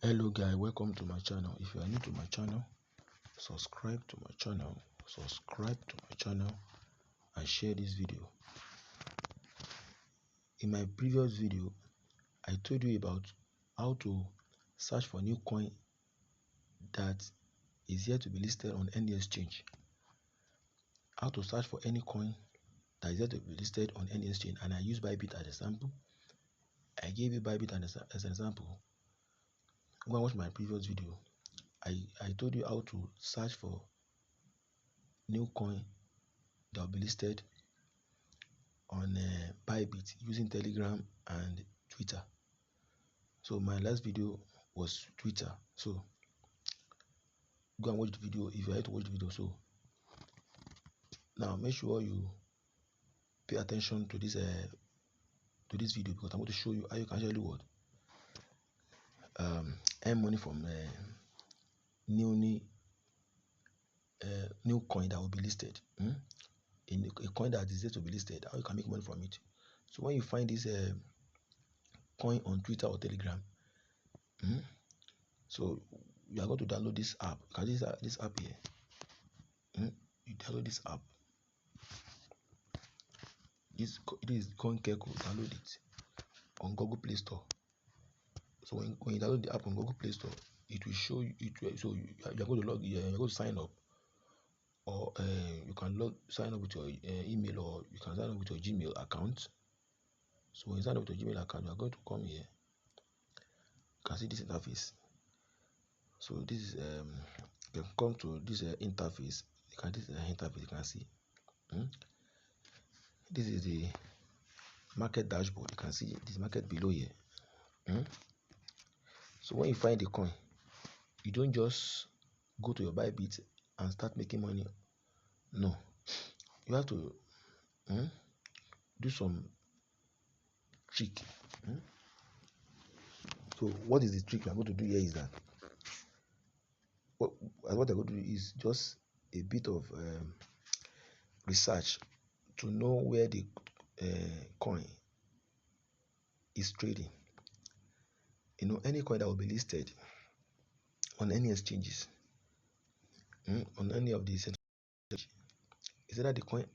Hello guys, welcome to my channel. If you are new to my channel, subscribe to my channel, and share this video. In my previous video, I told you about how to search for new coin that is yet to be listed on any exchange. How to search for any coin that is yet to be listed on any exchange, and I use Bybit as an example. I gave you Bybit as an example. Go and watch my previous video. I told you how to search for new coin that will be listed on Bybit using Telegram and Twitter. So my last video was Twitter. So go and watch the video if you like to watch the video. So now make sure you pay attention to this video, because I'm going to show you how you can actually earn money from new coin that will be listed. In a coin that is yet to be listed, how you can make money from it. So when you find this coin on Twitter or Telegram, so you are going to download this app. Can you see this app here? You download this app. This is CoinGecko. Download it on Google Play Store. So when you download the app on Google Play Store, it will show you. So you're going to log. You're going to sign up, or you can sign up with your email, or you can sign up with your Gmail account. So when you sign up with your Gmail account, you are going to come here. You can see this interface. So this is you can come to this interface. This interface you can see. This is the market dashboard. You can see this market below here. So when you find the coin, you don't just go to your Bybit and start making money. No, you have to do some trick. So what is the trick we are going to do here is that what I'm going to do is just a bit of research to know where the coin is trading. You know, any coin that will be listed on any exchanges, on any of these, is that the coin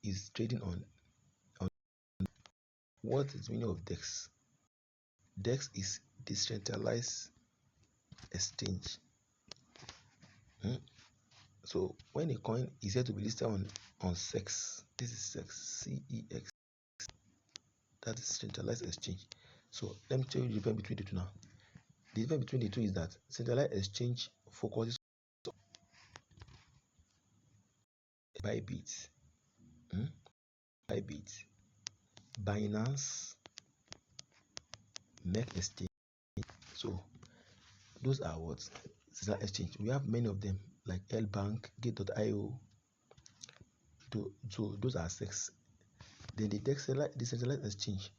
is trading on what is the meaning of DEX? DEX is decentralized exchange. So when a coin is yet to be listed on CEX, this is CEX, CEX, that is centralized exchange. So let me tell you the difference between the two now. The difference between the two is that centralized exchange focuses on Bybit, Binance, Make Exchange. So those are what centralized exchange. We have many of them like L-Bank, Gate.io. So those are CEX. Then the decentralized exchange,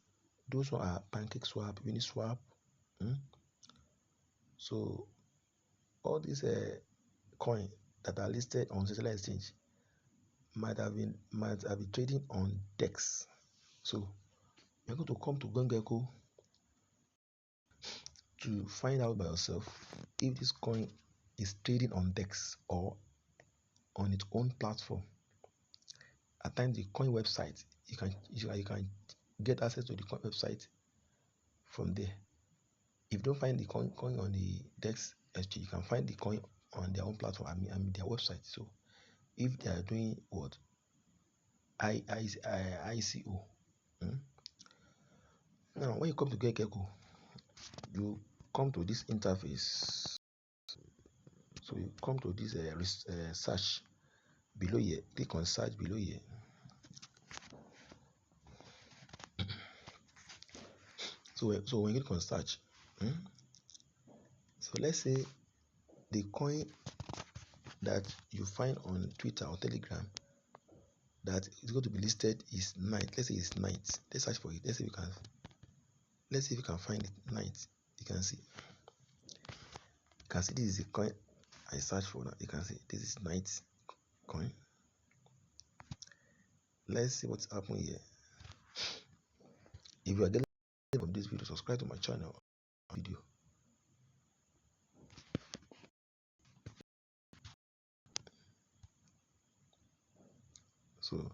those one are PancakeSwap, Uniswap. So all these coins that are listed on centralized exchange might have been trading on DEX. So you're going to come to CoinGecko to find out by yourself if this coin is trading on DEX or on its own platform. At times, the coin website, you can get access to the coin website from there. If you don't find the coin on the DEX exchange, you can find the coin on their own platform. I mean their website. So if they are doing what ICO. Now when you come to CoinGecko, you come to this interface. So you come to this search below here. Click on search below here. So when you click on search, so let's say the coin that you find on Twitter or Telegram that is going to be listed is night. Let's say it's night. Let's search for it. Let's see if you can find it. Night. You can see. You can see this is the coin I searched for now. You can see this is night coin. Let's see what's happening here. If you are getting from this video, subscribe to my channel video. So you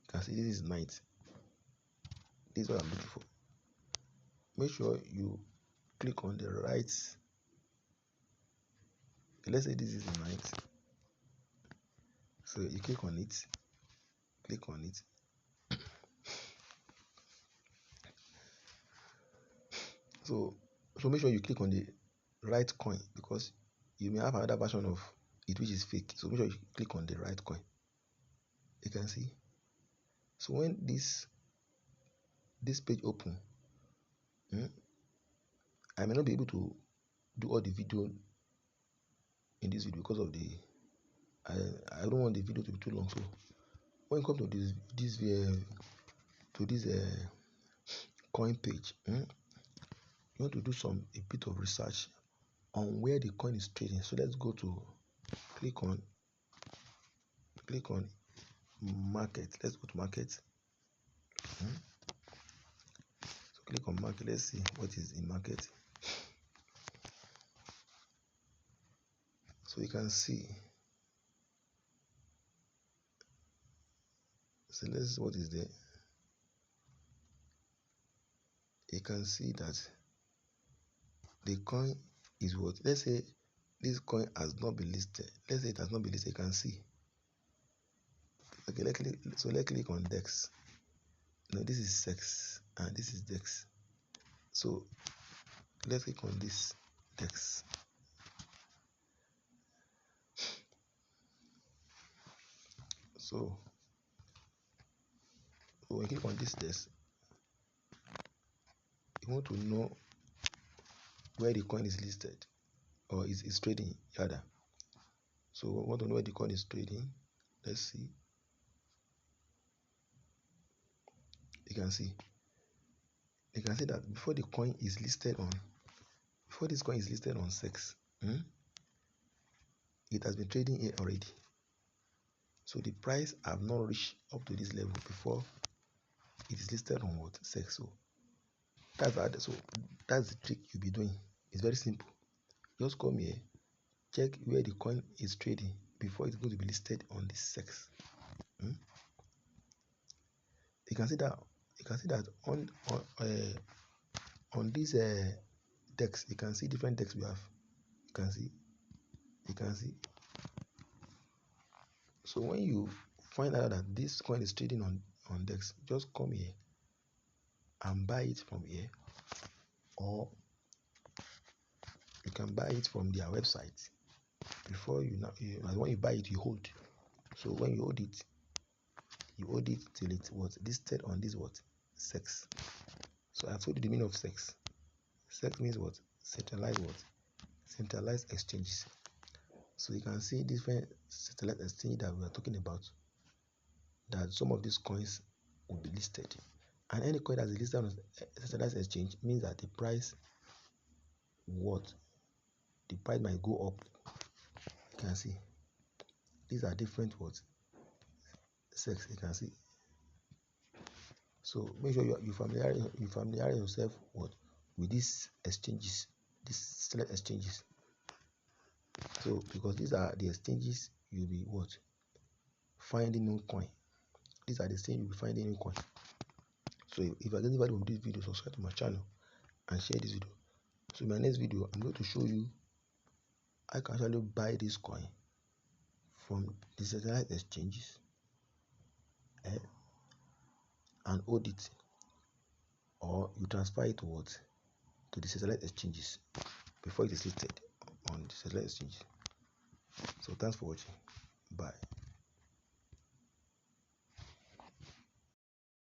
can see this is night. This is what I'm looking for. Make sure you click on the right. Let's say this is the night. So you click on it. Click on it. So make sure you click on the right coin, because you may have another version of it which is fake. So make sure you click on the right coin. You can see. So when this page open, I may not be able to do all the video in this video because of the I don't want the video to be too long. So when you come to this coin page, you want to do a bit of research on where the coin is trading. So let's go to click on market. Let's go to market. So click on market. Let's see what is in market. So you can see. So let's see what is there. You can see that the coin is what? Let's say this coin has not been listed. Let's say it has not been listed. You can see. Okay, let's click on DEX. No, this is SEX and this is DEX. So let's click on this DEX. So when you click on this DEX, you want to know where the coin is listed, or is trading rather. So we want to know where the coin is trading. Let's see. You can see that before this coin is listed on SEX, it has been trading here already. So the price have not reached up to this level before it is listed on what? SEX. So that's the trick you'll be doing. It's very simple. Just come here, check where the coin is trading before it's going to be listed on this SEX. You can see that on this DEX, you can see different DEX we have. You can see. So when you find out that this coin is trading on DEX, just come here and buy it from here, or you can buy it from their website. Before when you buy it, you hold. So when you hold it till it was listed on this SEX. So I told you the meaning of SEX. SEX means what? Centralized exchanges. So you can see different centralized exchanges that we are talking about, that some of these coins will be listed. And any coin that is listed on a centralized exchange means that the price might go up. You can see these are different SEX. You can see. So make sure you familiarize yourself with these exchanges, these select exchanges. So because these are the exchanges you'll be finding new coin. These are the exchanges you'll be finding new coin. So if you are getting value from this video, subscribe to my channel and share this video. So in my next video, I'm going to show you I can actually buy this coin from the centralized exchanges and hold it, or you transfer it to the centralized exchanges before it is listed on the centralized exchanges. So thanks for watching. Bye.